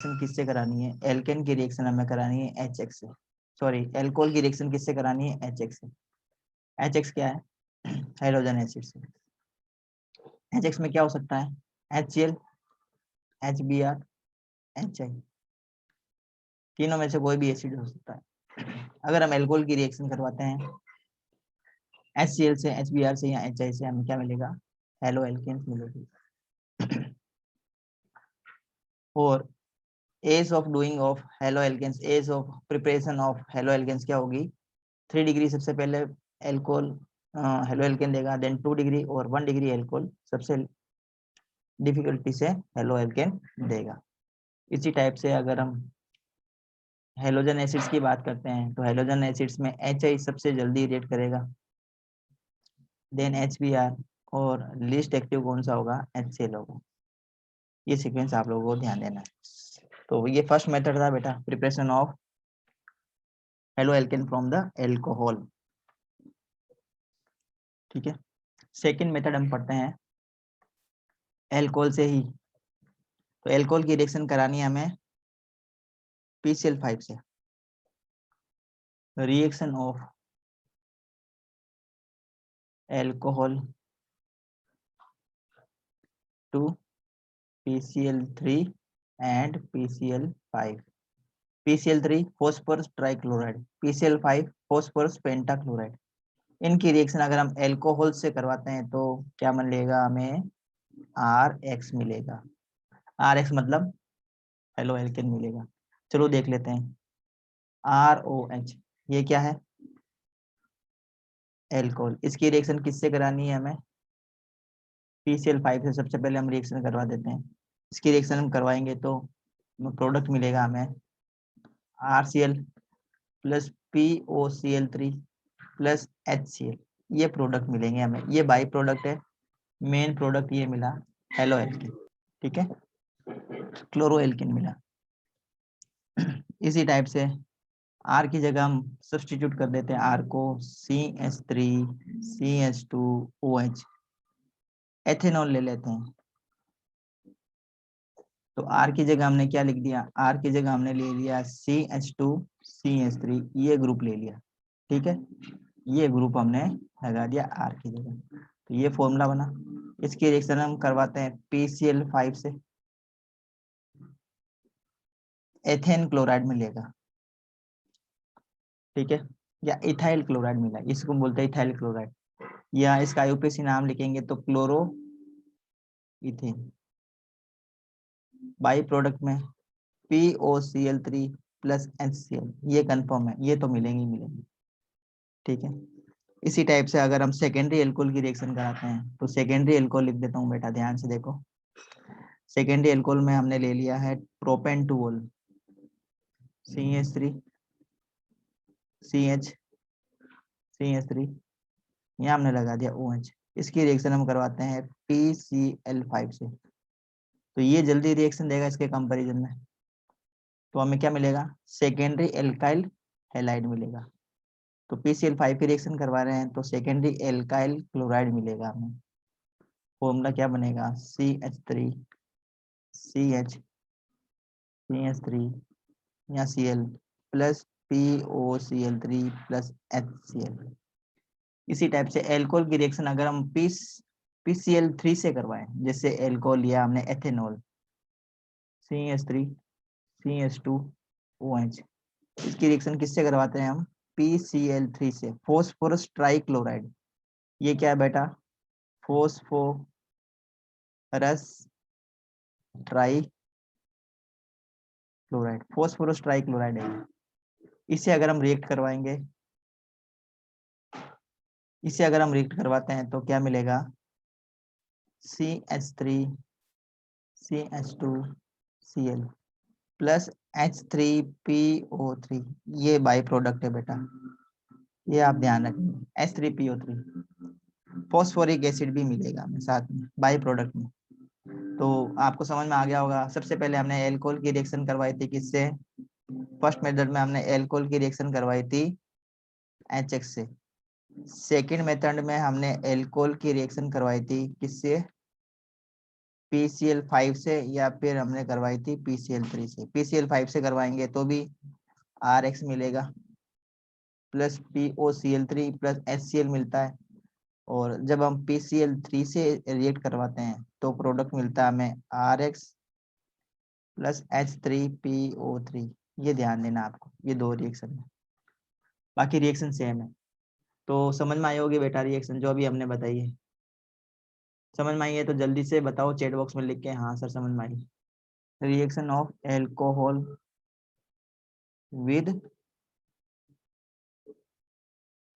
Reaction किससे करानी है? एल्केन की रिएक्शन हमें करानी है HX से, सॉरी एल्कोहल की रिएक्शन किससे करानी है? HX से। HX क्या है? हाइड्रोजन एसिड से। HX में क्या हो सकता है? HCl, HBr, HI, तीनों में से कोई भी एसिड हो सकता है। अगर हम एल्कोहल की रिएक्शन करवाते हैं HCl से, HBr से या HI से, हमें क्या मिलेगा? हेलो एल्केन्स मिलेगी। और ease of doing of halo alkanes, ease of preparation of halo alkanes क्या होगी? 3 डिग्री सबसे पहले एल्कोहल हेलो एल्केन देगा, देन 2 डिग्री और 1 डिग्री एल्कोहल सबसे डिफिकल्टी से हेलो एल्केन देगा। इसी टाइप से अगर हम हेलोजन एसिड्स की बात करते हैं तो हेलोजन एसिड्स में HI सबसे जल्दी रिएक्ट करेगा, देन HBr, और लीस्ट एक्टिव कौन सा होगा? HCl होगा। ये सीक्वेंस आप लोगों को ध्यान देना है। तो ये फर्स्ट मेथड था बेटा, preparation of halo alkane from the alcohol, ठीक है। सेकंड मेथड हम पढ़ते हैं एल्कोहल से ही। तो एल्कोहल की रिएक्शन करानी है हमें PCl5 से। Reaction of alcohol to PCl3 and PCl5। PCl3 phosphorus trichloride, PCl5 phosphorus pentachloride. इनकी रिएक्शन अगर हम एल्कोहल से करवाते हैं तो क्या मिलेगा? हमें RX मिलेगा। RX मतलब हेलो एल्केन मिलेगा। चलो देख लेते हैं। ROH, ये क्या है? एल्कोहल। इसकी रिएक्शन किससे करानी है हमें? PCl5 से सबसे पहले हम रिएक्शन करवा देते हैं। इसकी रिएक्शन हम करवाएंगे तो प्रोडक्ट मिलेगा हमें RCl plus POCl3 plus HCl। ये प्रोडक्ट मिलेंगे हमें, ये बाई प्रोडक्ट है। मेन प्रोडक्ट ये मिला हेलो एल्केन, ठीक है, क्लोरो एल्केन मिला। इसी टाइप से R की जगह हम सब्स्टिट्यूट कर देते हैं R को CH3 CH2OH, एथेनॉल ले लेते हैं। तो R की जगह हमने क्या लिख दिया? R की जगह हमने ले लिया CH2 CH3, ये ग्रुप ले लिया, ठीक है। ये ग्रुप हमने लगा दिया R की जगह, तो ये फॉर्मूला बना। इसकी रिएक्शन हम करवाते हैं PCl5 से, एथेन क्लोराइड मिलेगा, ठीक है, या इथाइल क्लोराइड मिला, इसको बोलते हैं इथाइल क्लोराइड, या इसका आईयूपीएसी नाम लिखेंगे तो क्लोरो इथेन। बाई प्रोडक्ट में POCl3 प्लस HCl, ये कंफर्म है, ये तो मिलेंगे ही मिलेंगे, ठीक है। इसी टाइप से अगर हम सेकेंडरी एल्कोहल की रिएक्शन कराते हैं तो सेकेंडरी एल्कोहल लिख देता हूँ बेटा, ध्यान से देखो। सेकेंडरी एल्कोहल में हमने ले लिया है प्रोपेंटोल, CH3 CH CH3, यहाँ हमने लगा दिया OH। इसकी रिएक्शन हम करवाते हैं PCl5 से, तो ये जल्दी रिएक्शन देगा इसके कंपैरिजन में। तो हमें क्या मिलेगा? सेकेंडरी एल्काइल हैलाइड मिलेगा। तो PCl5 की रिएक्शन करवा रहे हैं तो सेकेंडरी एल्काइल क्लोराइड मिलेगा हमें। फॉर्मूला क्या बनेगा? CH3 CH CH3 या Cl plus POCl3 plus HCl। इसी टाइप से एल्कोहल की रिएक्शन अगर हम PCl3 से करवाएं, जैसे एल्कोहल लिया हमने एथेनॉल, CH3 CH2OH, इसकी रिएक्शन किससे करवाते हैं हम? PCl3 से, फॉस्फोरस ट्राइक्लोराइड। ये क्या है बेटा? फॉस्फोरस ट्राइक्लोराइड, फॉस्फोरस ट्राइक्लोराइड है। इसे अगर हम रिएक्ट करवाएंगे, इसे अगर हम रिएक्ट करवाते हैं तो क्या मिलेगा? CH3 CH2Cl प्लस H3PO3, ये बाई प्रोडक्ट है बेटा, ये आप ध्यान रखेंगे। H3PO3 फॉस्फोरिक एसिड भी मिलेगा हमें साथ में बाई प्रोडक्ट में। तो आपको समझ में आ गया होगा। सबसे पहले हमने एल्कोहल की रिएक्शन करवाई थी किससे? फर्स्ट मेथड में हमने एल्कोहल की रिएक्शन करवाई थी HX से। सेकेंड मेथड में हमने एल्कोहल की रिएक्शन करवाई थी किससे? PCl5 से या फिर हमने करवाई थी PCl3 से। PCl5 से करवाएंगे तो भी RX मिलेगा प्लस POCl3 प्लस HCl मिलता है। और जब हम PCl3 से रिएक्ट करवाते हैं तो प्रोडक्ट मिलता है हमें RX प्लस H3PO3। ये ध्यान देना आपको, ये दो रिएक्शन है, बाकी रिएक्शन सेम है। तो समझ में आई होगी बेटा रिएक्शन जो अभी हमने बताई है। समझ में आई है तो जल्दी से बताओ चैट बॉक्स में लिख के हाँ सर समझ में आई। Reaction of alcohol with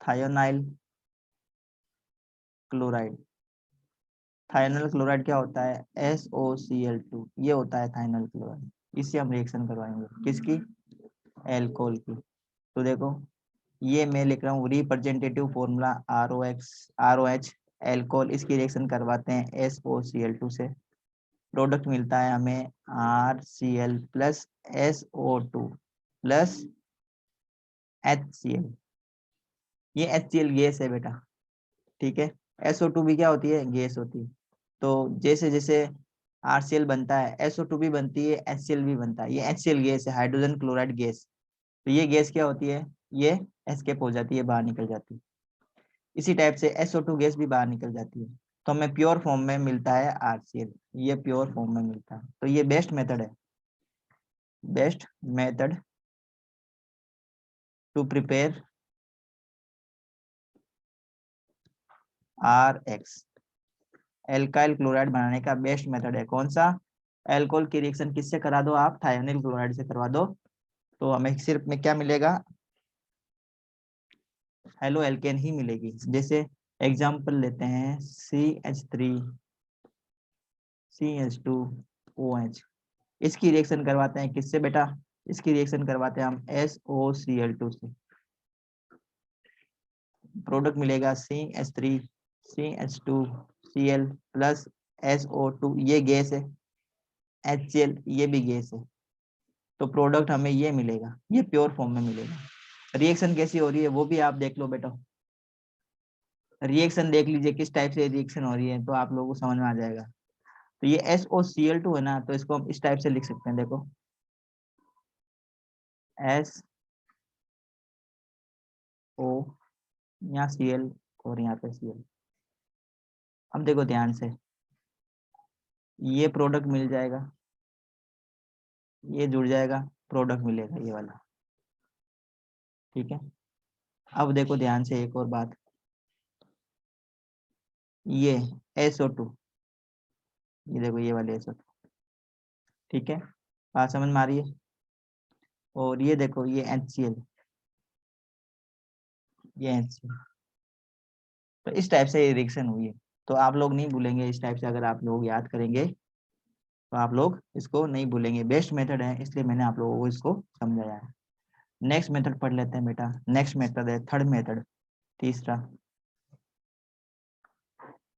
thionyl chloride. Thionyl chloride क्या होता है? SOCl2, ये होता है थायोनाइल क्लोराइड। इससे हम रिएक्शन करवाएंगे किसकी? एल्कोहल की। तो देखो ये मैं लिख रहा हूँ रिप्रेजेंटेटिव फॉर्मूला ROH एल्कोहल, इसकी रिएक्शन करवाते हैं SOCl2 से। प्रोडक्ट मिलता है हमें RCl plus SO2 plus HCl। ये HCl गैस है बेटा, ठीक है। SO2 भी क्या होती है? गैस होती है। तो जैसे जैसे RCl बनता है SO2 भी बनती है, HCl भी बनता है। ये HCl गैस है, हाइड्रोजन क्लोराइड गैस। तो ये गैस क्या होती है? ये एस्केप हो जाती है, बाहर निकल जाती है। इसी टाइप से SO2 गैस भी बाहर निकल जाती है। तो हमें प्योर फॉर्म में मिलता है RCl, ये प्योर फॉर्म में मिलता है। तो ये बेस्ट मेथड है, best method to prepare RX। Alkyl chloride बनाने का बेस्ट मेथड है कौन सा? एल्कोहल की रिएक्शन किससे करा दो आप? थायोनिल क्लोराइड से करवा दो, तो हमें सिर्फ में क्या मिलेगा? हेलो एल्केन ही मिलेगी। जैसे एग्जांपल लेते हैं CH3 CH2OH, इसकी रिएक्शन करवाते हैं किससे बेटा? इसकी रिएक्शन करवाते हैं हम SOCl2 से। प्रोडक्ट मिलेगा CH3 CH2Cl प्लस SO2, ये गैस है। HCl ये भी गैस है। तो प्रोडक्ट हमें ये मिलेगा, ये प्योर फॉर्म में मिलेगा। रिएक्शन कैसी हो रही है वो भी आप देख लो बेटा, रिएक्शन देख लीजिए किस टाइप से रिएक्शन हो रही है, तो आप लोगों को समझ में आ जाएगा। तो ये SOCl2 है ना, तो इसको हम इस टाइप से लिख सकते हैं, देखो SO, यहाँ Cl और यहाँ पे Cl। अब देखो ध्यान से, ये प्रोडक्ट मिल जाएगा, ये जुड़ जाएगा, प्रोडक्ट मिलेगा ये वाला, ठीक है। अब देखो ध्यान से एक और बात, ये SO2, ये देखो ये वाले SO2, ठीक है, बात समझ में आ रही है। और ये देखो ये HCl, ये HCl। तो इस टाइप से ये रिएक्शन हुई है। तो आप लोग नहीं भूलेंगे इस टाइप से, अगर आप लोग याद करेंगे तो आप लोग इसको नहीं भूलेंगे। बेस्ट मेथड है, इसलिए मैंने आप लोगों को इसको समझाया है। नेक्स्ट मेथड पढ़ लेते हैं बेटा। नेक्स्ट मेथड है थर्ड मेथड, तीसरा,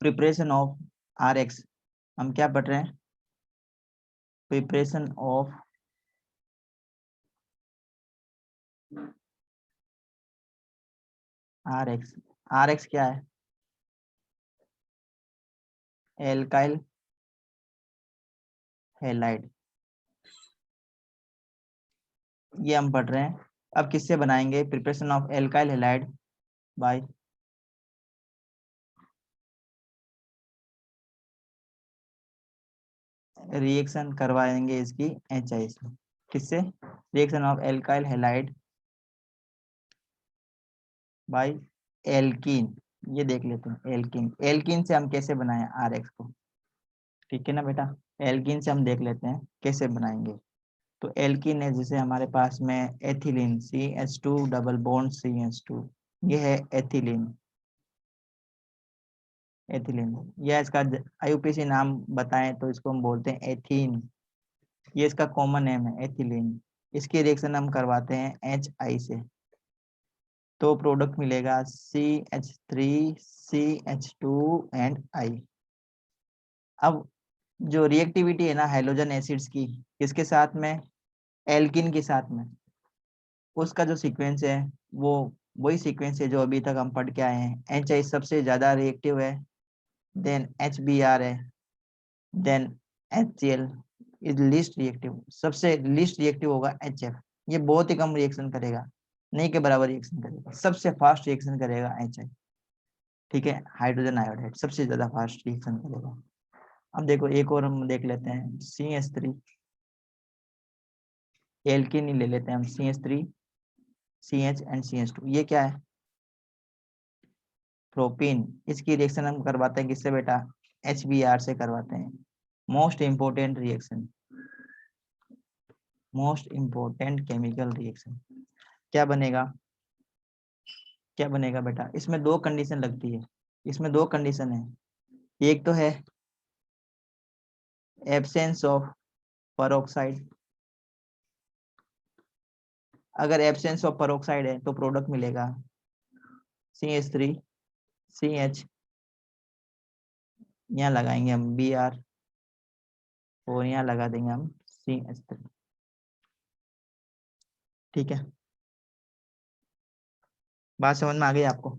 प्रिपरेशन ऑफ RX। हम क्या पढ़ रहे हैं? Preparation of RX। RX क्या है? एल्काइल हैलाइड, ये हम पढ़ रहे हैं। अब किससे बनाएंगे? Preparation of alkyl halide by reaction करवाएंगे इसकी HI से। किससे? Reaction of alkyl halide by alkene. ये देख लेते हैं एल्कीन। एल्कीन से हम कैसे बनाएं RX को, ठीक है ना बेटा। एल्कीन से हम देख लेते हैं कैसे बनाएंगे। तो एल्कीन है जैसे हमारे पास में ethylene, CH2 double bond CH2, ये है एथिलीन। एथिलीन, या इसका IUPAC नाम बताएं तो इसको हम बोलते हैं एथीन। ये इसका कॉमन नेम है एथिलीन। इसकी रिएक्शन हम करवाते हैं HI से, तो प्रोडक्ट मिलेगा CH3 CH2 एंड I। अब जो रिएक्टिविटी है ना हाइड्रोजन एसिड्स की, किसके साथ में? एल्किन के साथ में। उसका जो सीक्वेंस है वो वही सीक्वेंस है जो अभी तक हम पढ़ के आए हैं। HI सबसे ज्यादा रिएक्टिव है, देन HBr है, then HCl is least reactive, सबसे लीस्ट रिएक्टिव होगा HF। ये बहुत ही कम रिएक्शन करेगा, नहीं के बराबर रिएक्शन करेगा, सबसे फास्ट रिएक्शन करेगा HI। ठीक है, हाइड्रोजन आयोडाइड सबसे ज्यादा फास्ट रिएक्शन करेगा। अब देखो एक और हम देख लेते हैं, CH3 एल्कीन ही ले लेते हैं हम, CH3 CH एंड CH2। ये क्या है? प्रोपीन। इसकी रिएक्शन हम करवाते हैं किससे बेटा? HBr से करवाते हैं। Most important reaction, most important chemical reaction. क्या बनेगा? क्या बनेगा बेटा? इसमें दो कंडीशन लगती है, इसमें दो कंडीशन है। एक तो है एब्सेंस ऑफ पेरोक्साइड, अगर एब्सेंस ऑफ पेरोक्साइड है तो प्रोडक्ट मिलेगा CH3 CH, यहाँ लगाएंगे हम Br और यहाँ लगा देंगे हम CH3। ठीक है, बात समझ में आ गई आपको?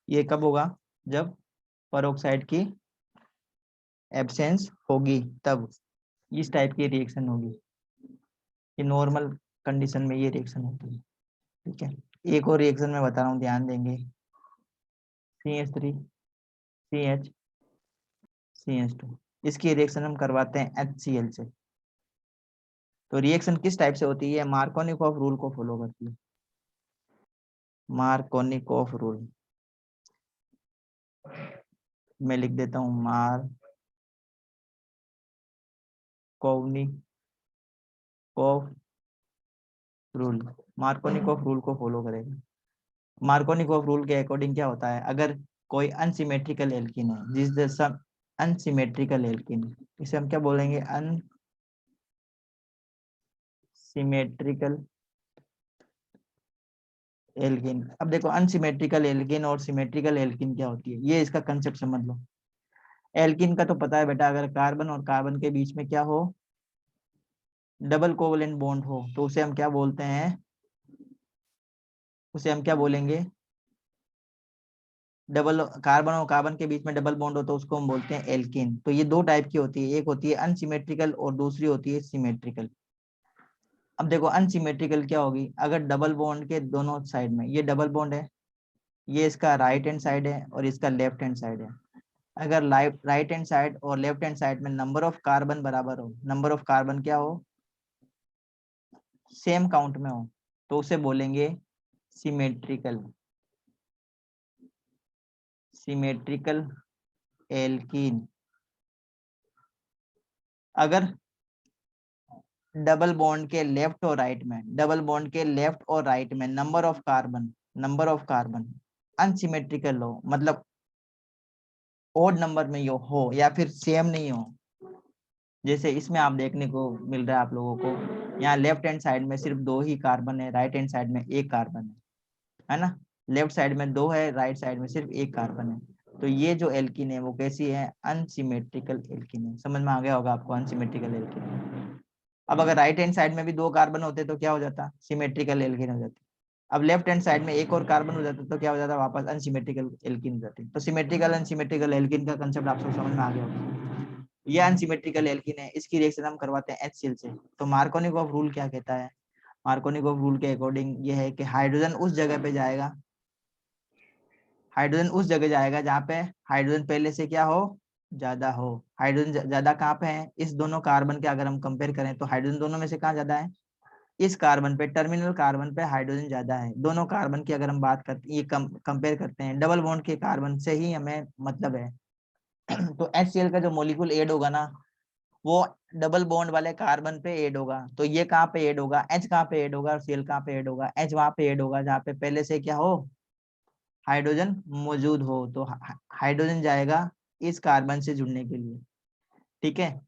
ये कब होगा? जब पेरोक्साइड की एब्सेंस होगी तब इस टाइप की रिएक्शन होगी। ये नॉर्मल कंडीशन में ये रिएक्शन होती है। ठीक है, एक और रिएक्शन मैं बता रहा हूँ, ध्यान देंगे। CH3 CH CH2, इसकी रिएक्शन हम करवाते हैं HCl से। तो रिएक्शन किस टाइप से होती है? मार्कोनिकॉफ रूल को फॉलो करती है। मार्कोनिकॉफ रूल मैं लिख देता हूँ, मार्कोनिकॉफ रूल को फॉलो करेगा। मार्कोनिकॉफ रूल के अकॉर्डिंग क्या होता है? अगर कोई अनसिमेट्रिकल एल्कीन है, जिस जैसा अनसिमेट्रिकल एल्कीन, इसे हम क्या बोलेंगे? Unsymmetrical alkene. अब देखो अनसिमेट्रिकल एल्कीन और सिमेट्रिकल एल्कीन क्या होती है, ये इसका कंसेप्ट समझ लो। एल्कीन का तो पता है बेटा, अगर कार्बन और कार्बन के बीच में क्या हो? डबल कोवलेंट बॉन्ड हो, तो उसे हम क्या बोलते हैं? उसे हम क्या बोलेंगे? डबल, कार्बन और कार्बन के बीच में डबल बॉन्ड हो तो उसको हम बोलते हैं एल्कीन। तो ये दो टाइप की होती है, एक होती है अनसिमेट्रिकल और दूसरी होती है सिमेट्रिकल। अब देखो अनसिमेट्रिकल क्या होगी? अगर डबल बॉन्ड के दोनों साइड में, ये डबल बॉन्ड है, ये इसका राइट हैंड साइड है और इसका लेफ्ट हैंड साइड है। अगर राइट हैंड साइड और लेफ्ट हैंड साइड में नंबर ऑफ कार्बन बराबर हो, नंबर ऑफ कार्बन क्या हो? सेम काउंट में हो, तो उसे बोलेंगे सिमेट्रिकल, सिमेट्रिकल एल्कीन। अगर डबल बॉन्ड के लेफ्ट और राइट में, डबल बॉन्ड के लेफ्ट और राइट में नंबर ऑफ कार्बन अनसिमेट्रिकल हो, मतलब ओड नंबर में हो या फिर सेम नहीं हो, जैसे इसमें आप देखने को मिल रहा है आप लोगों को, यहाँ लेफ्ट हैंड साइड में सिर्फ दो ही कार्बन है, राइट हैंड साइड में एक कार्बन है ना? लेफ्ट साइड में दो है, राइट साइड में सिर्फ एक कार्बन है। तो ये जो एल्कीन है वो कैसी है? अनसिमेट्रिकल एल्कीन है। समझ में आ गया होगा आपको, अनसिमेट्रिकल एल्कीन। अब अगर राइट हैंड साइड में भी दो कार्बन होते तो क्या हो जाता? सिमेट्रिकल एल्कीन हो जाती। अब लेफ्ट हैंड साइड में एक और कार्बन हो जाता तो क्या हो जाता? वापस अनसिमेट्रिकल एल्कीन हो जाती। तो सिमेट्रिकल अनसिमेट्रिकल एल्कीन का कंसेप्ट आपको समझ में आ गया होगा। ये अनसिमेट्रिकल एल्कीन है, इसकी रिएक्शन हम करवाते हैं HCl से। तो मार्कोनिकॉफ रूल क्या कहता है? मार्कोनिकॉफ रूल के अकॉर्डिंग ये है कि हाइड्रोजन उस जगह पे जाएगा, हाइड्रोजन उस जगह जाएगा जहाँ पे हाइड्रोजन पहले से क्या हो? ज्यादा हो। हाइड्रोजन ज्यादा कहाँ पे है? इस दोनों कार्बन के अगर हम कंपेयर करें तो हाइड्रोजन दोनों में से कहाँ ज्यादा है? इस कार्बन पे, टर्मिनल कार्बन पे हाइड्रोजन ज्यादा है। दोनों कार्बन की अगर हम बात करते, ये कंपेयर करते हैं, डबल बॉन्ड के कार्बन से ही हमें मतलब है। तो HCl का जो मॉलिक्यूल ऐड होगा ना, वो डबल बॉन्ड वाले कार्बन पे ऐड होगा। तो ये कहाँ पे ऐड होगा? H कहाँ पे ऐड होगा और Cl कहाँ पे ऐड होगा? H वहां पे ऐड होगा जहाँ पे पहले से क्या हो? हाइड्रोजन मौजूद हो। तो हाइड्रोजन जाएगा इस कार्बन से जुड़ने के लिए। ठीक है,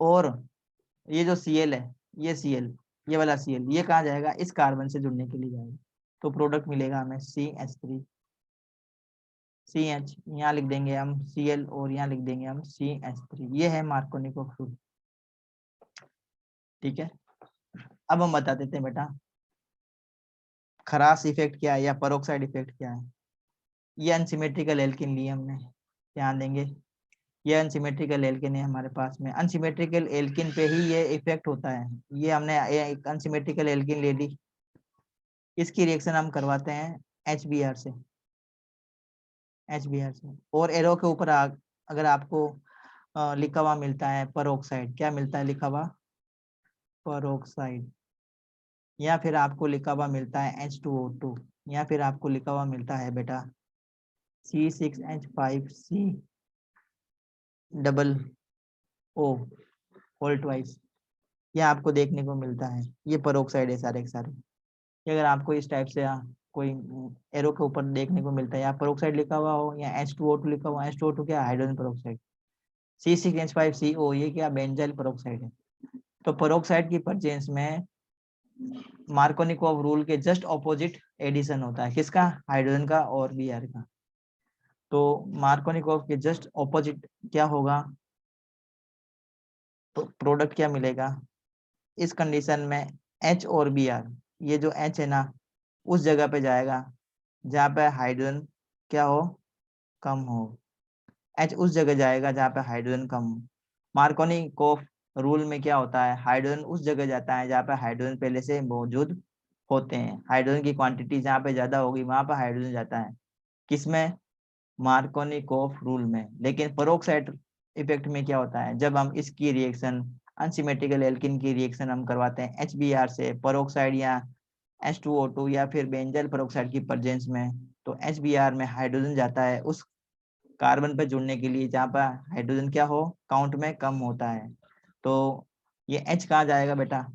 और ये जो Cl है, ये Cl, ये वाला Cl, ये कहाँ जाएगा? इस कार्बन से जुड़ने के लिए जाएगा। तो प्रोडक्ट मिलेगा हमें CH3 CH, यहाँ लिख देंगे हम Cl और यहाँ लिख देंगे हम CH3। ये है मार्कोनिकॉफ रूल। ठीक है, अब हम बता देते हैं बेटा खरास इफेक्ट क्या है या परोक्साइड इफेक्ट क्या है। ये अनसिमेट्रिकल एल्कीन लिए हमने, ध्यान देंगे। ये अनसिमेट्रिकल एल्केन है हमारे पास में। अनसिमेट्रिकल एल्केन पे ही ये इफेक्ट होता है। ये हमने एक अनसिमेट्रिकल एल्केन ले ली, इसकी रिएक्शन हम करवाते हैं HBr से, HBr से। और एरो के ऊपर अगर आपको लिखा हुआ मिलता है परोक्साइड, क्या मिलता है लिखा हुआ? परोक्साइड। या फिर आपको लिखा हुआ मिलता है H2O2, या फिर आपको लिखा हुआ मिलता है बेटा C6H5C double O whole twice. ये आपको देखने को मिलता है, ये परोक्साइड है सारे के सारे। कि अगर आपको इस टाइप से कोई एरो के ऊपर देखने को मिलता है, या परोक्साइड लिखा हुआ हो या H2O2 लिखा हुआ, H2O2 क्या? Hydrogen peroxide. C6H5CO ये क्या? बेंजाइल परोक्साइड है। तो परोक्साइड की प्रेजेंस में मार्कोनिकोव रूल के जस्ट ऑपोजिट एडिशन होता है, किसका? हाइड्रोजन का और Br का। तो मार्कोनिकोव के जस्ट ऑपोजिट क्या होगा? तो प्रोडक्ट क्या मिलेगा इस कंडीशन में? H और Br, ये जो H है ना उस जगह पे जाएगा जहाँ पे हाइड्रोजन क्या हो? कम हो। H उस जगह जाएगा जहाँ पे हाइड्रोजन कम हो। मार्कोनिकोव रूल में क्या होता है? हाइड्रोजन उस जगह जाता है जहाँ पे हाइड्रोजन पहले से मौजूद होते हैं। हाइड्रोजन की क्वांटिटी जहाँ पे ज्यादा होगी वहां पर हाइड्रोजन जाता है, किसमें? मार्कोनिकोव रूल में। लेकिन परोक्साइड इफेक्ट में क्या होता है? जब हम इसकी रिएक्शन अनसिमेट्रिकल एल्किन की रिएक्शन हम करवाते हैं HBr से परोक्साइड या H2O2 या फिर बेंजाइल परोक्साइड की प्रेजेंस में, तो HBr में हाइड्रोजन जाता है उस कार्बन पे जुड़ने के लिए जहाँ पर हाइड्रोजन क्या हो? काउंट में कम होता है। तो ये H कहाँ जाएगा बेटा?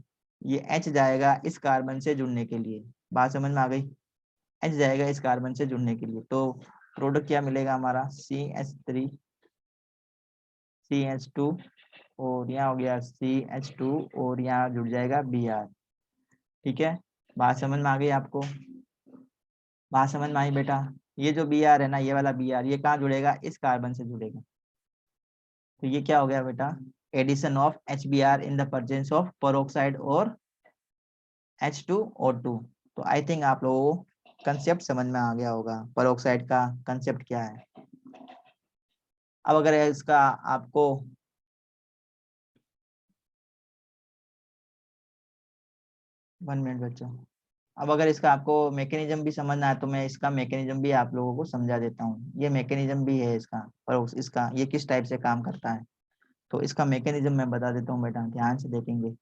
ये H जाएगा इस कार्बन से जुड़ने के लिए। बात समझ में आ गई? H जाएगा इस कार्बन से जुड़ने के लिए। तो प्रोडक्ट क्या मिलेगा हमारा? CH3 CH2 और यहाँ हो गया CH2 और यहाँ जुड़ जाएगा Br। ठीक है, बात समझ में आ गई आपको? बात समझ में आई बेटा? ये जो Br है ना, ये वाला Br ये कहाँ जुड़ेगा? इस कार्बन से जुड़ेगा। तो ये क्या हो गया बेटा? Addition of HBr in the presence of peroxide और H2O2। तो आई थिंक आप लोगों को कंसेप्ट समझ में आ गया होगा पेरोक्साइड का कंसेप्ट क्या है। अब अगर इसका आपको वन मिनट बच्चों, अब अगर इसका आपको मैकेनिज्म भी समझना है तो मैं इसका मैकेनिज्म भी आप लोगों को समझा देता हूँ। ये मैकेनिज्म भी है इसका, पर इसका ये किस टाइप से काम करता है तो इसका मैकेनिज्म मैं बता देता हूँ बेटा, ध्यान से देखेंगे।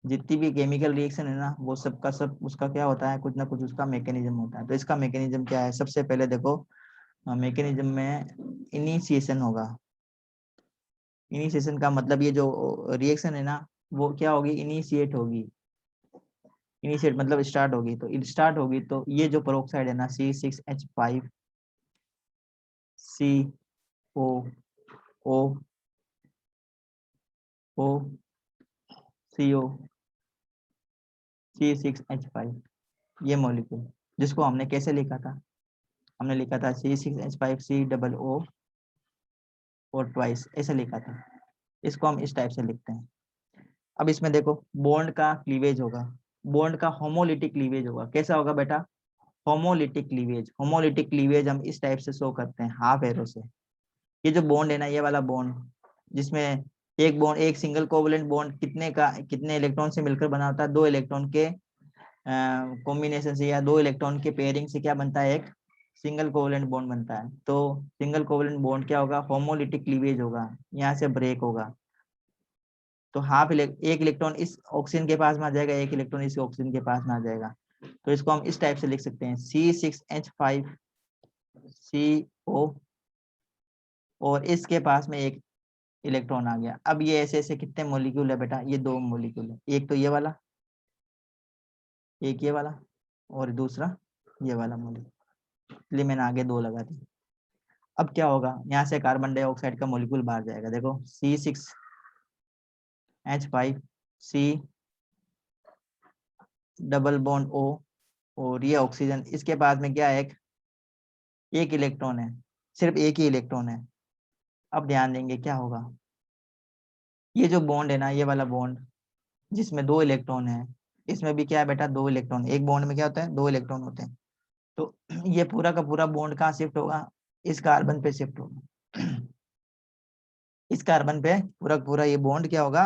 जितनी भी केमिकल रिएक्शन है ना वो सबका सब उसका क्या होता है? कुछ ना कुछ उसका मैकेनिज्म होता है। तो इसका मैकेनिज्म क्या है? सबसे पहले देखो, मैकेनिज्म में इनिशिएशन होगा। इनिशिएशन का मतलब ये जो रिएक्शन है ना वो क्या होगी? इनिशिएट होगी। इनिशिएट मतलब स्टार्ट होगी। तो स्टार्ट होगी तो ये जो पेरोक्साइड है ना C6H5 CO O O CO C6H5, ये मॉलिक्यूल जिसको हमने कैसे लिखा था? हमने लिखा था C6H5C डबल O और ट्वाइस, ऐसे लिखा था। इसको हम इस टाइप से लिखते हैं। अब इसमें देखो बॉन्ड का क्लीवेज होगा, बॉन्ड का होमोलिटिक क्लीवेज होगा। कैसा होगा बेटा? Homolytic cleavage. होमोलिटिक क्लीवेज हम इस टाइप से शो करते हैं हाफ एरो से। ये जो बॉन्ड है ना, ये वाला बॉन्ड जिसमें एक बॉन्ड, एक सिंगल कोवलेंट बॉन्ड कितने इलेक्ट्रॉन से मिलकर बना होता है? 2 इलेक्ट्रॉन के कॉम्बिनेशन से या 2 इलेक्ट्रॉन के पेयरिंग से क्या बनता है? एक सिंगल कोवलेंट बॉन्ड बनता है। तो सिंगल कोवलेंट बॉन्ड क्या होगा? होमोलिटिक क्लीवेज होगा, यहाँ से ब्रेक होगा। तो एक इलेक्ट्रॉन इस ऑक्सीजन के पास में आ जाएगा, एक इलेक्ट्रॉन इस ऑक्सीजन के पास में आ जाएगा। तो इसको हम इस टाइप से लिख सकते हैं C6H5CO और इसके पास में एक इलेक्ट्रॉन आ गया। अब ये ऐसे ऐसे कितने मॉलिक्यूल है बेटा? ये 2 मॉलिक्यूल है, एक तो ये वाला, एक ये वाला और दूसरा ये वाला मॉलिक्यूल, इसलिए मैंने आगे 2 लगा दी। अब क्या होगा? यहाँ से कार्बन डाइऑक्साइड का मॉलिक्यूल बाहर जाएगा। देखो C6H5C डबल बॉन्ड O और ये ऑक्सीजन, इसके पास में क्या है? एक इलेक्ट्रॉन है, सिर्फ एक ही इलेक्ट्रॉन है। अब ध्यान देंगे क्या होगा? ये जो बॉन्ड है ना, ये वाला बॉन्ड जिसमें 2 इलेक्ट्रॉन है, इसमें भी क्या है बेटा? 2 इलेक्ट्रॉन। एक बॉन्ड में क्या होता है? 2 इलेक्ट्रॉन होते हैं। तो ये पूरा का पूरा बॉन्ड कहाँ शिफ्ट होगा? इस कार्बन पे शिफ्ट होगा। इस कार्बन पे पूरा पूरा ये बॉन्ड क्या होगा,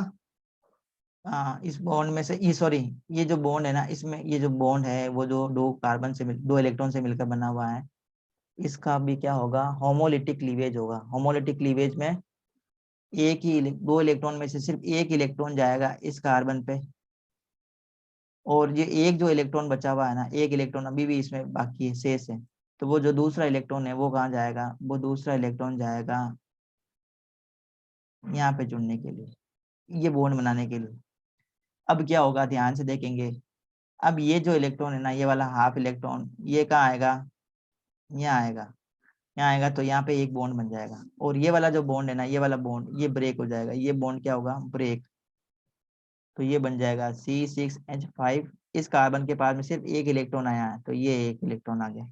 हाँ इस बॉन्ड में से, ये सॉरी, ये जो बॉन्ड है ना, इसमें ये जो बॉन्ड है वो जो दो इलेक्ट्रॉन से मिलकर बना हुआ है, इसका भी क्या होगा, होमोलिटिक क्लीवेज होगा। होमोलिटिक क्लीवेज में एक ही दो इलेक्ट्रॉन में से सिर्फ एक इलेक्ट्रॉन जाएगा इस कार्बन पे, और ये एक जो इलेक्ट्रॉन बचा हुआ है ना, एक इलेक्ट्रॉन अभी भी इसमें बाकी है, शेष है, तो वो जो दूसरा इलेक्ट्रॉन है वो कहाँ जाएगा, वो दूसरा इलेक्ट्रॉन जाएगा यहाँ पे जुड़ने के लिए, ये बॉन्ड बनाने के लिए। अब क्या होगा, ध्यान से देखेंगे, अब ये जो इलेक्ट्रॉन है ना, ये वाला हाफ इलेक्ट्रॉन ये कहाँ आएगा, यहाँ आएगा, यहाँ आएगा, तो यहाँ पे एक बॉन्ड बन जाएगा, और ये वाला जो बॉन्ड है ना, ये वाला बॉन्ड ये ब्रेक हो जाएगा, ये बॉन्ड क्या होगा, ब्रेक, तो ये बन जाएगा C6H5। इस कार्बन के पास में सिर्फ एक इलेक्ट्रॉन आया है, तो ये एक इलेक्ट्रॉन आ गया।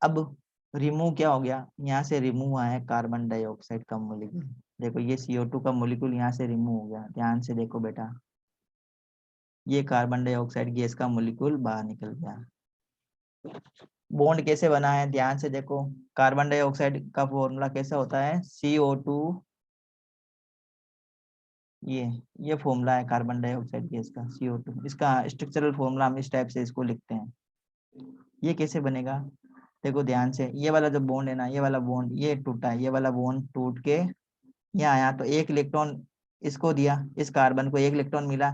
अब रिमूव क्या हो गया, यहाँ से रिमूव हुआ है कार्बन डाइऑक्साइड का मोलिक्यूल। देखो ये CO2 का मोलिक्यूल यहाँ से रिमूव हो गया, ध्यान से देखो बेटा, ये कार्बन डाइऑक्साइड गैस का मोलिक्यूल बाहर निकल गया। बॉन्ड कैसे बना है, ध्यान से देखो, कार्बन डाइऑक्साइड का फॉर्मूला कैसा होता है, CO2, ये फॉर्मूला है कार्बन डाइऑक्साइड गैस का, CO2। इसका स्ट्रक्चरल फॉर्मूला हम इस टाइप से इसको लिखते हैं। ये कैसे बनेगा, देखो ध्यान से, ये वाला जो बॉन्ड है ना, ये वाला बॉन्ड ये टूटा है, ये वाला बॉन्ड टूट के यहाँ आया, तो एक इलेक्ट्रॉन इसको दिया, इस कार्बन को एक इलेक्ट्रॉन मिला,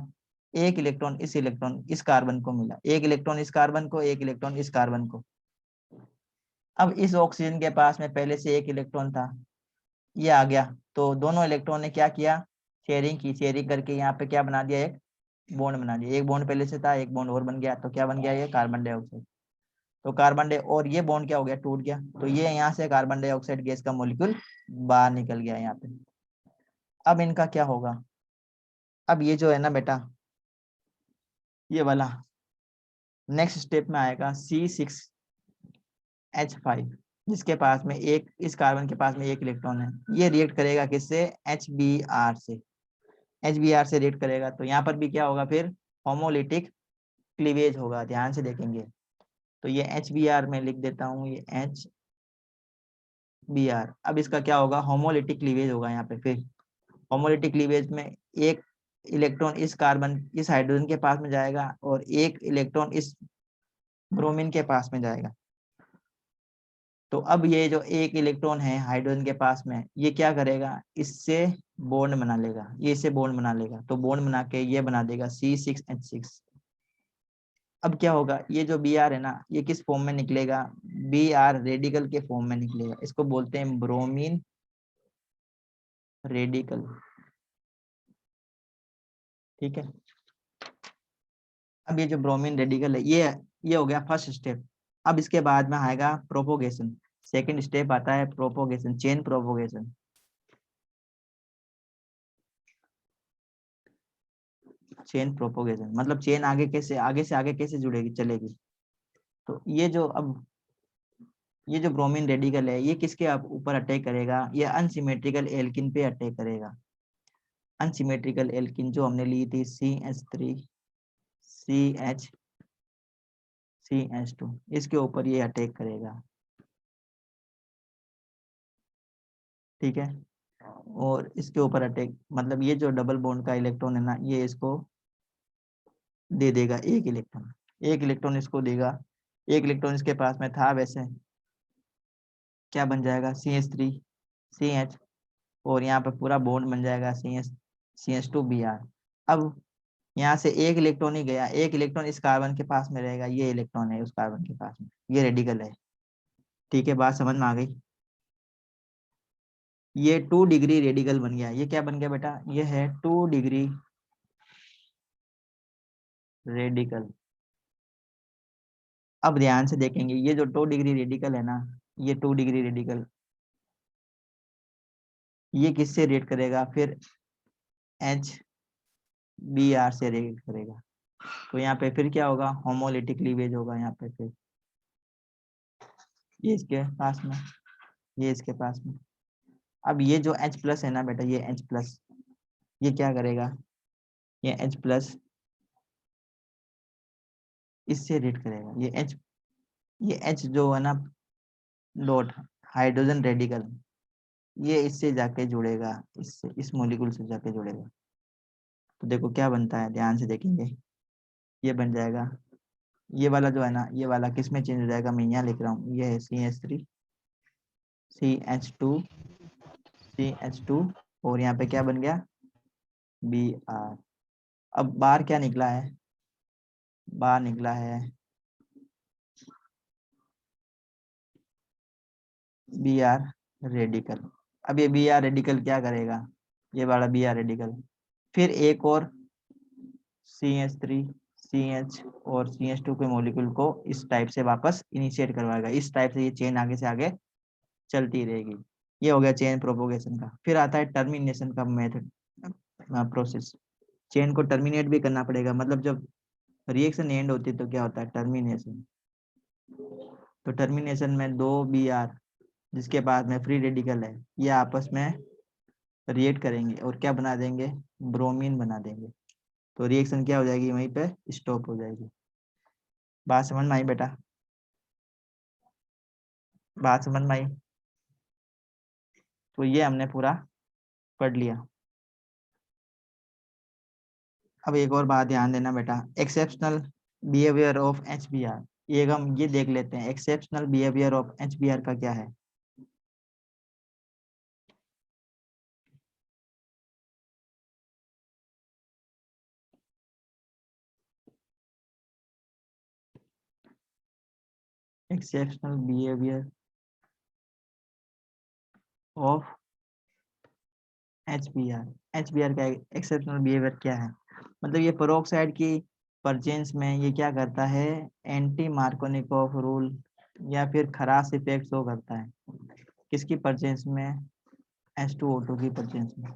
एक इलेक्ट्रॉन इस कार्बन को मिला, एक इलेक्ट्रॉन इस कार्बन को, एक इलेक्ट्रॉन इस कार्बन को। अब इस ऑक्सीजन के पास में पहले से एक इलेक्ट्रॉन था, ये आ गया, तो दोनों इलेक्ट्रॉन ने क्या किया, शेयरिंग की, शेयरिंग करके यहाँ पे क्या बना दिया, एक बॉन्ड बना दिया, एक बॉन्ड पहले से था, एक बॉन्ड और बन गया, तो क्या बन गया, ये कार्बन डाइऑक्साइड। तो कार्बन डाइ और ये बॉन्ड क्या हो गया, टूट गया, तो ये यहाँ से कार्बन डाइऑक्साइड गैस का मॉलिक्यूल बाहर निकल गया यहाँ पे। अब इनका क्या होगा, अब ये जो है ना बेटा, ये वाला नेक्स्ट स्टेप में आएगा C6H5, जिसके पास में एक, इस कार्बन के पास में एक इलेक्ट्रॉन है, ये रिएक्ट करेगा किससे, HBr से, HBr से रिएक्ट करेगा, तो यहाँ पर भी क्या होगा, फिर होमोलिटिक क्लीवेज होगा, ध्यान से देखेंगे। तो ये HBr में लिख देता हूँ, ये HBr। अब इसका क्या होगा, होमोलिटिक क्लीवेज होगा यहाँ पे, फिर होमोलिटिक क्लीवेज में एक इलेक्ट्रॉन इस कार्बन, इस हाइड्रोजन के पास में जाएगा, और एक इलेक्ट्रॉन इस ब्रोमीन के पास में जाएगा। तो अब ये जो एक इलेक्ट्रॉन है हाइड्रोजन के पास में, ये क्या करेगा, इससे बॉन्ड बना लेगा, ये इससे बॉन्ड बना लेगा, तो बॉन्ड बना के ये बना देगा C6H6। अब क्या होगा, ये जो Br है ना, ये किस फॉर्म में निकलेगा, Br रेडिकल के फॉर्म में निकलेगा, इसको बोलते हैं ब्रोमीन रेडिकल, ठीक है। अब ये जो ब्रोमीन रेडिकल है, ये हो गया फर्स्ट स्टेप। अब इसके बाद में आएगा प्रोपोगेशन, सेकंड स्टेप आता है propagation, chain propagation. Chain propagation मतलब चेन आगे कैसे, आगे से आगे कैसे जुड़ेगी, चलेगी। तो ये जो ब्रोमीन रेडिकल है, ये किसके ऊपर अटैक करेगा, ये अनसिमेट्रिकल एल्किन पे अटैक करेगा। अनसिमेट्रिकल एल्किन जो हमने ली थी CH3 CH2, इसके ऊपर ये अटैक करेगा, ठीक है। और इसके ऊपर अटैक मतलब ये जो डबल बॉन्ड का इलेक्ट्रॉन है ना, ये इसको दे देगा एक इलेक्ट्रॉन, एक इलेक्ट्रॉन इसको देगा, एक इलेक्ट्रॉन इसके पास में था वैसे, क्या बन जाएगा CH3 CH, और यहाँ पे पूरा बॉन्ड बन जाएगा CH2Br। अब यहाँ से एक इलेक्ट्रॉन ही गया, एक इलेक्ट्रॉन इस कार्बन के पास में रहेगा, ये इलेक्ट्रॉन है उस कार्बन के पास में, ये रेडिकल है, ठीक है, बात समझ में आ गई। ये 2 डिग्री रेडिकल बन गया, ये क्या बन गया बेटा, ये है 2 डिग्री रेडिकल। अब ध्यान से देखेंगे, ये जो 2 डिग्री रेडिकल है ना, ये 2 डिग्री रेडिकल ये किससे रिएक्ट करेगा, फिर HBr से रिएक्ट करेगा, तो यहाँ पे फिर क्या होगा, होमोलिटिक क्लीवेज होगा यहाँ पे, फिर ये इसके पास में, ये इसके पास में। अब ये जो H+ है ना बेटा, ये H+, ये क्या करेगा, ये H+ इससे रिएक्ट करेगा, ये H जो है ना, डॉट हाइड्रोजन रेडिकल, ये इससे जाके जुड़ेगा, इससे, इस मॉलिक्यूल से जाके जुड़ेगा। तो देखो क्या बनता है, ध्यान से देखेंगे, ये बन जाएगा, ये वाला जो है ना, ये वाला किस में चेंज हो जाएगा, मैं यहाँ लिख रहा हूँ, ये है CH3 CH2 CH2, और यहाँ पे क्या बन गया, Br। अब बाहर क्या निकला है, बाहर निकला है Br रेडिकल। अब ये Br रेडिकल क्या करेगा, ये वाला Br रेडिकल फिर एक और CH3 CH और CH2 के मॉलिक्यूल को इस टाइप से वापस इनिशिएट करवाएगा, इस टाइप से ये चेन आगे से आगे चलती रहेगी। ये हो गया चेन प्रोपोगेशन का। फिर आता है टर्मिनेशन का मेथड, प्रोसेस। चेन को टर्मिनेट भी करना पड़ेगा, मतलब जब रिएक्शन एंड होती है तो क्या होता है, टर्मिनेशन। तो टर्मिनेशन में दो Br जिसके बाद में फ्री रेडिकल है, ये आपस में रिएक्ट करेंगे और क्या बना देंगे, ब्रोमीन बना देंगे। तो रिएक्शन क्या हो जाएगी, वहीं पे स्टॉप हो जाएगी। बात समझ में आई बेटा, बात समझ में आई। तो ये हमने पूरा पढ़ लिया। अब एक और बात ध्यान देना बेटा, एक्सेप्शनल बिहेवियर ऑफ HBr, ये हम ये देख लेते हैं, एक्सेप्शनल बिहेवियर ऑफ HBr का क्या है। एक्सेप्शनल बिहेवियर ऑफ HBr का एक्सेप्शनल बिहेवियर क्या है, मतलब ये पेरोक्साइड की परचेंस में ये क्या करता है, एंटी मार्कोनिकॉफ रूल या फिर खरास इफेक्ट शो करता है। किसकी परचेंस में, H2O2 की परचेंस में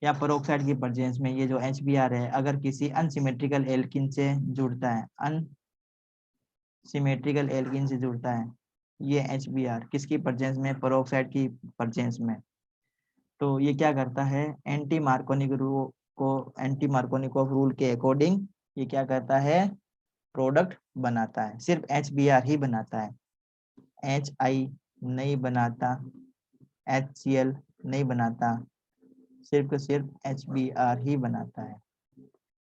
या पेरोक्साइड की परचेंस में। ये जो HBr है अगर किसी अनसिमेट्रिकल एल्किन से जुड़ता है, अनसिमेट्रिकल एल्किन से जुड़ता है, ये HBr किसकी परचेंस में, पेरोक्साइड की परचेंस में, तो ये क्या करता है, एंटी मार्कोनिक रूल को, एंटी मार्कोनिकॉफ रूल के अकॉर्डिंग ये क्या करता है, प्रोडक्ट बनाता है। सिर्फ HBr ही बनाता है, HI नहीं बनाता, HCl नहीं बनाता, सिर्फ HBr ही बनाता है।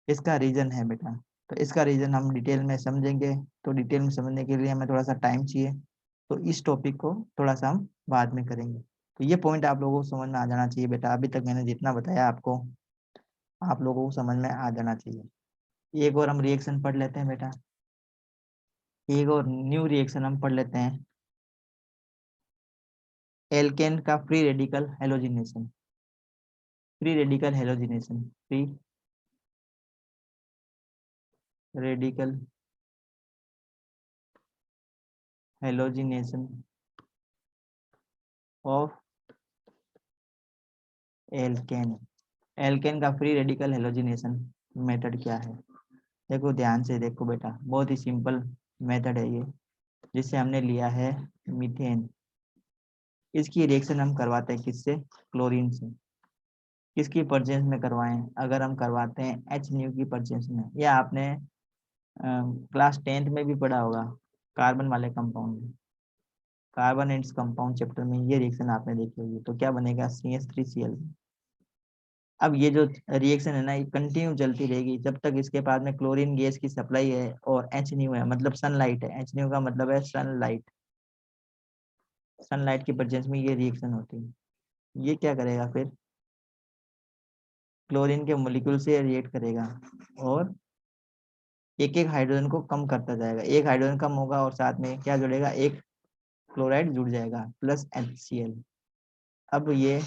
इसका रीजन है बेटा, तो इसका रीजन हम डिटेल में समझेंगे। तो डिटेल में समझने के लिए हमें थोड़ा सा टाइम चाहिए, तो इस टॉपिक को थोड़ा सा हम बाद में करेंगे। तो ये पॉइंट आप लोगों को समझ में आ जाना चाहिए बेटा, अभी तक मैंने जितना बताया आपको, आप लोगों को समझ में आ जाना चाहिए। एक और हम रिएक्शन पढ़ लेते हैं बेटा, एक और न्यू रिएक्शन हम पढ़ लेते हैं, एल्केन का free radical halogenation. Free radical halogenation, free radical halogenation of alkane. Alkane का फ्री रेडिकल हेलोजिनेशन मेथड क्या है, देखो ध्यान से देखो बेटा, बहुत ही सिंपल मेथड है ये, जिससे हमने लिया है मीथेन। इसकी रिएक्शन हम करवाते हैं किससे, क्लोरीन से। किसकी परचेंस में करवाएं, अगर हम करवाते हैं HNu की परचेंस में, या आपने क्लास 10th में भी पढ़ा होगा कार्बन वाले कंपाउंड में, कार्बन एंड कंपाउंड चैप्टर में ये रिएक्शन आपने देखी होगी। तो क्या बनेगा, CH3Cl। अब ये जो रिएक्शन है ना, ये कंटिन्यू चलती रहेगी जब तक इसके पास में क्लोरीन गैस की सप्लाई है और HNu है, मतलब सनलाइट है। HNu का मतलब है सनलाइट, सनलाइट की प्रेजेंस में ये रिएक्शन होती है। ये क्या करेगा फिर, क्लोरीन के मॉलिक्यूल से रिएक्ट करेगा और एक एक हाइड्रोजन को कम करता जाएगा। एक हाइड्रोजन कम होगा और साथ में क्या जुड़ेगा, एक क्लोराइड जुड़ जाएगा प्लस HCl। अब ये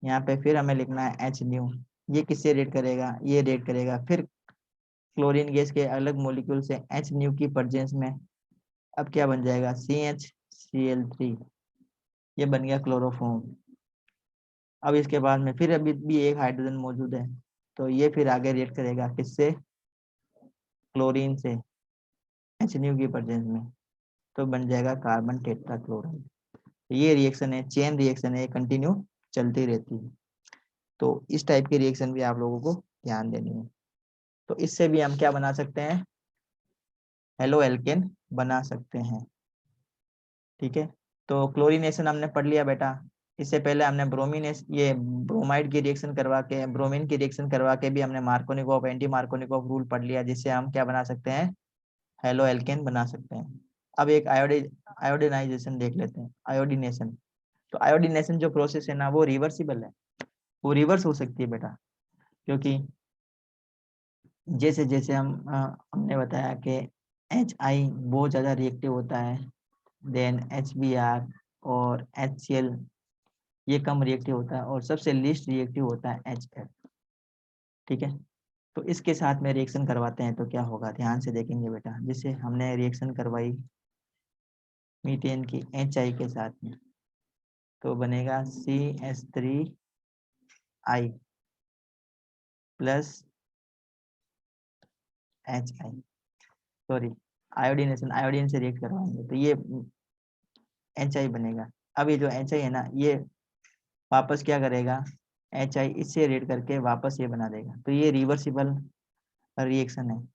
यहाँ पे फिर हमें लिखना है HNu, ये किससे रिएक्ट करेगा, ये रिएक्ट करेगा फिर क्लोरीन गैस के अलग मॉलिक्यूल से HNu की प्रेजेंस में। अब क्या बन जाएगा, CHCl3, ये बन गया क्लोरोफॉर्म। अब इसके बाद में फिर अभी भी एक हाइड्रोजन मौजूद है, तो ये फिर आगे रिएक्ट करेगा किससे, क्लोरीन से HNu की प्रेजेंस में, तो बन जाएगा कार्बन टेट्राक्लोराइड। ये रिएक्शन है, चेन रिएक्शन है, कंटिन्यू चलती रहती है। तो इस टाइप की रिएक्शन भी आप लोगों को ध्यान देनी है। तो इससे भी हम क्या बना सकते हैं, हेलो एल्केन बना सकते हैं। ठीक है, तो क्लोरीनेशन हमने पढ़ लिया बेटा। इससे पहले हमने ये ब्रोमाइड की रिएक्शन करवा के, ब्रोमीन की रिएक्शन करवा के भी हमने मार्कोनिकोव एंटी मार्कोनिकोव रूल पढ़ लिया, जिससे हम क्या बना सकते हैं, हेलो एल्केन बना सकते हैं। अब एक आयोडीनाइजेशन देख लेते हैं, आयोडीनेशन। तो आयोडीनेशन जो प्रोसेस है ना, वो रिवर्सिबल है, वो रिवर्स हो सकती है बेटा, क्योंकि जैसे जैसे हमने बताया कि HI बहुत ज्यादा रिएक्टिव होता है, देन HBr और HCl ये कम रिएक्टिव होता है, और सबसे लीस्ट रिएक्टिव होता है HF। ठीक है, तो इसके साथ में रिएक्शन करवाते हैं तो क्या होगा, ध्यान से देखेंगे बेटा। जिससे हमने रिएक्शन करवाई मीथेन की HI के साथ में, तो बनेगा CH3I plus HI, sorry iodination, iodine से रिएक्ट करवाएंगे तो ये HI बनेगा। अब ये जो HI है ना, ये वापस क्या करेगा, HI इससे रिएक्ट करके वापस ये बना देगा, तो ये रिवर्सिबल रिएक्शन है।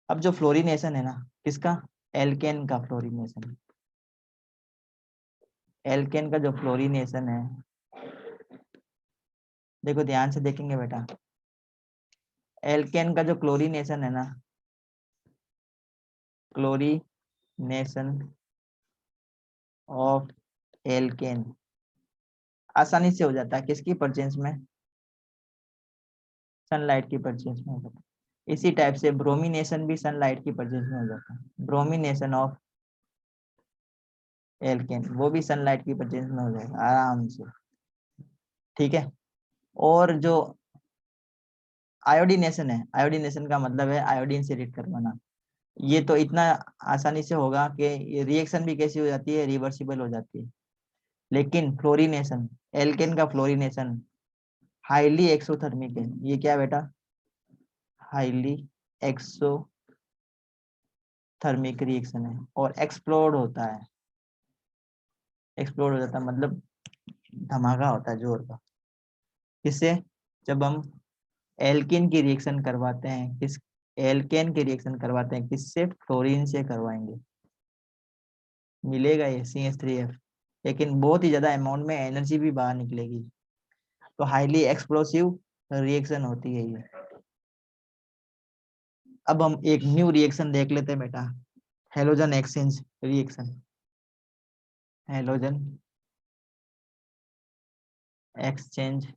अब जो फ्लोरीनेशन है ना, किसका, एल्केन का फ्लोरीनेशन, एल्केन का जो फ्लोरीनेशन है, देखो ध्यान से देखेंगे बेटा, एल्केन का जो क्लोरीनेशन है ना, क्लोरीनेशन ऑफ एल्केन आसानी से हो जाता है, किसकी परचेंस में, सनलाइट की परचेंस में हो जाता है। इसी टाइप से ब्रोमिनेशन भी सनलाइट की परचेंस में हो जाता है, ब्रोमिनेशन ऑफ एल्केन वो भी सनलाइट की परचेंस में हो जाएगा आराम से। ठीक है, और जो आयोडीनेशन है, आयोडीनेशन का मतलब है आयोडीन से रिएक्ट करवाना, ये तो इतना आसानी से होगा कि रिएक्शन भी कैसी हो जाती है, रिवर्सिबल हो जाती है। लेकिन फ्लोरीनेशन, एल्केन का फ्लोरीनेशन हाईली एक्सोथर्मिक है। ये क्या बेटा, हाईली एक्सोथर्मिक रिएक्शन है, और एक्सप्लोड होता है, एक्सप्लोड हो जाता है मतलब धमाका होता है जोर का। किससे, जब हम एल्केन की रिएक्शन करवाते हैं, किस, एल्केन की रिएक्शन करवाते हैं किससे, फ्लोरीन से करवाएंगे, मिलेगा ये CH3F, लेकिन बहुत ही ज्यादा अमाउंट में एनर्जी भी बाहर निकलेगी, तो हाईली एक्सप्लोसिव रिएक्शन होती है ये। अब हम एक न्यू रिएक्शन देख लेते हैं बेटा, halogen exchange reaction, halogen exchange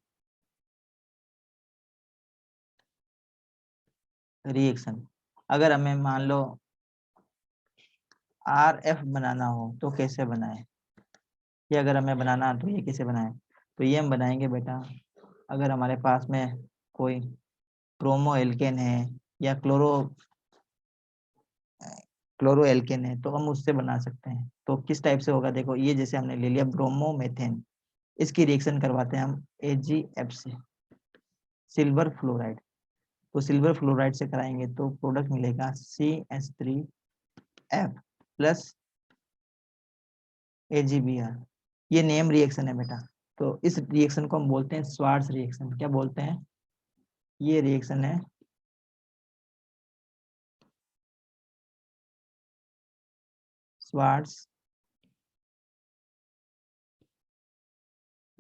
reaction. अगर हमें मान लो RF बनाना हो तो कैसे बनाए, ये अगर हमें बनाना तो ये कैसे बनाए, तो ये हम बनाएंगे बेटा, अगर हमारे पास में कोई क्रोमो एल्केन है या क्लोरो एल्केन है तो हम उससे बना सकते हैं। तो किस टाइप से होगा, देखो ये जैसे हमने ले लिया ब्रोमोमेथेन, इसकी रिएक्शन करवाते हैं हम AgF से, सिल्वर फ्लोराइड, तो सिल्वर फ्लोराइड से कराएंगे तो प्रोडक्ट मिलेगा CH3F प्लस AgBr। ये नेम रिएक्शन है बेटा, तो इस रिएक्शन को हम बोलते हैं स्वार्ट्ज रिएक्शन। क्या बोलते हैं, ये रिएक्शन है Swarts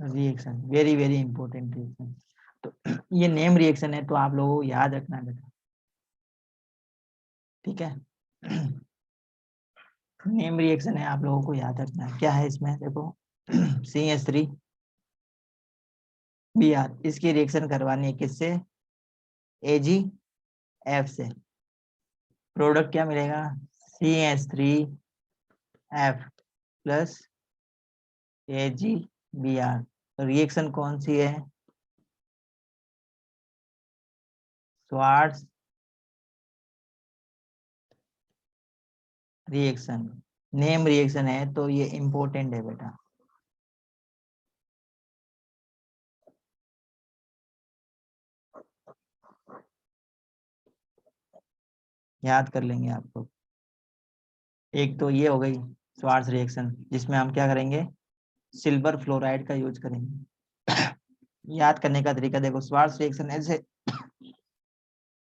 reaction, very very important reaction. तो ये नेम रिएक्शन है, तो आप लोगों को याद रखना है बेटा, ठीक है। नेम रिएक्शन है, आप लोगों को याद रखना है। क्या है इसमें, देखो CH3Br, इसकी रिएक्शन करवानी है किससे, AgF से, प्रोडक्ट क्या मिलेगा, CH3F प्लस AgBr। रिएक्शन कौन सी है, स्वार्ट्ज रिएक्शन, नेम रिएक्शन है, तो ये इंपॉर्टेंट है बेटा। याद कर लेंगे आपको। एक तो ये हो गई स्वार्ट्ज रिएक्शन, जिसमें हम क्या करेंगे, सिल्वर फ्लोराइड का यूज करेंगे। याद करने का तरीका देखो, स्वार्ट्ज रिएक्शन ऐसे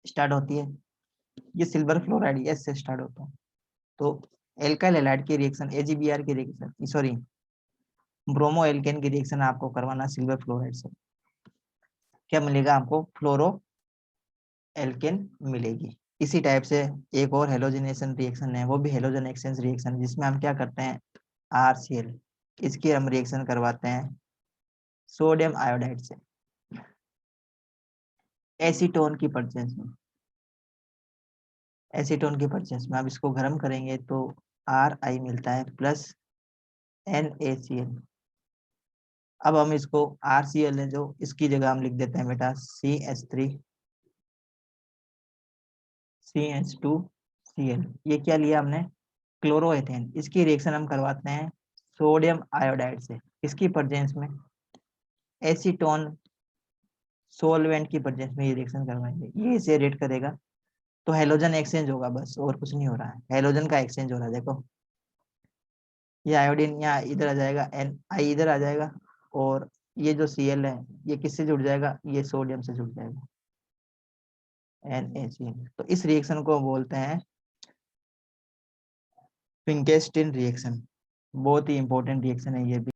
स्टार्ट होती है, ये सिल्वर फ्लोराइड एस से स्टार्ट होता है, तो एल्काइल हैलाइड की रिएक्शन, AgBr की रिएक्शन, सॉरी ब्रोमो एल्केन की रिएक्शन आपको करवाना सिल्वर फ्लोराइड से। क्या मिलेगा आपको? फ्लोरो एल्केन मिलेगी। इसी टाइप से एक और हेलोजिनेशन रिएक्शन है, वो भी हेलोजन एक्सचेंज रिएक्शन, जिसमें हम क्या करते हैं, RCl, इसकी हम रिएक्शन करवाते हैं सोडियम आयोडाइड से एसीटोन की परचेंस में। एसीटोन की परचेंस में आप इसको गर्म करेंगे तो Ri मिलता है प्लस NaCl। अब हम इसको RCl है जो, इसकी जगह हम लिख देते हैं बेटा CH3 CH2Cl। ये क्या लिया हमने? क्लोरोएथेन। इसकी रिएक्शन हम करवाते हैं सोडियम आयोडाइड से, इसकी प्रेजेंस में एसीटोन सोलवेंट की प्रेजेंस में ये रिएक्शन करवाएंगे, ये इसे रेट करेगा। तो हेलोजन एक्सचेंज होगा, बस और कुछ नहीं हो रहा है, हेलोजन का एक्सचेंज हो रहा है। देखो ये आयोडीन यहाँ इधर आ जाएगा, Ni इधर आ जाएगा, और ये जो Cl है ये किससे जुड़ जाएगा? ये सोडियम से जुड़ जाएगा, NaCl। तो इस रिएक्शन को बोलते हैं फिंकेस्टीन रिएक्शन। बहुत ही इंपॉर्टेंट रिएक्शन है ये भी।